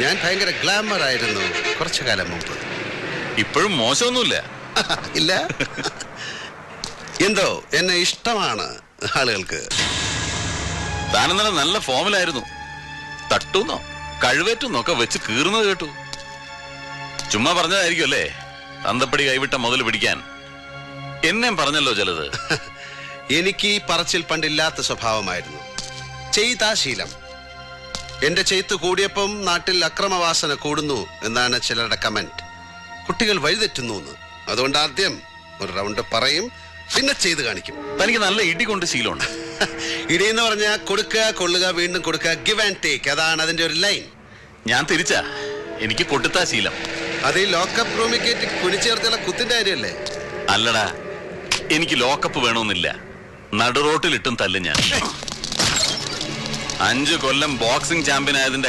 ഞാൻ ഭയങ്കര ഗ്ലാമർ ആയിരുന്നു കുറച്ചു കാലം മുമ്പ്. ഇപ്പോഴും മോശമൊന്നുമില്ല. ഇല്ല, എന്തോ എന്നെ ഇഷ്ടമാണ് ആളുകൾക്ക്. താനെന്നല്ല നല്ല ഫോമിലായിരുന്നു. തട്ടുന്നോ കഴിവേറ്റുന്നൊക്കെ വെച്ച് കീറുന്നത് കേട്ടു. ചുമ്മാ പറഞ്ഞതായിരിക്കും അല്ലേ തന്തപ്പടി കൈവിട്ട മുതൽ പിടിക്കാൻ. എന്നെ പറഞ്ഞല്ലോ ചിലത്. എനിക്ക് ഈ പറച്ചിൽ പണ്ടില്ലാത്ത സ്വഭാവമായിരുന്നു. ചെയ്താ ശീലം. എന്റെ ചെയ്ത്ത് കൂടിയപ്പം നാട്ടിൽ അക്രമവാസന കൂടുന്നു എന്നാണ് ചിലരുടെ കമന്റ്. കുട്ടികൾ വഴിതെറ്റുന്നു എന്ന്. അതുകൊണ്ട് ആദ്യം ഒരു റൗണ്ട് പറയും, പിന്നെ ചെയ്ത് കാണിക്കും. തനിക്ക് നല്ല ഇടി കൊണ്ട് ശീലമുണ്ട്. ഇടിയെന്ന് പറഞ്ഞാൽ കൊടുക്കുക, കൊള്ളുക, വീണ്ടും കൊടുക്കുക, ഗിവ് ആൻഡ് ടേക്ക്. അതാണ് അതിന്റെ ഒരു ലൈൻ. ഞാൻ തിരിച്ചാ, എനിക്ക് കൊട്ടുത്താ ശീലം. അത് ഈ ലോക്കപ്പ് റൂമിൽ കയറ്റി കുനിച്ചേർത്തുള്ള കുത്തിന്റെ കാര്യമല്ലേ? അല്ലടാ, എനിക്ക് ലോക്കപ്പ് വേണമെന്നില്ല. നടുറോട്ടിലിട്ടും തല്ലും ഞാൻ. 5 കൊല്ലം ബോക്സിംഗ് ചാമ്പ്യൻ ആയതിന്റെ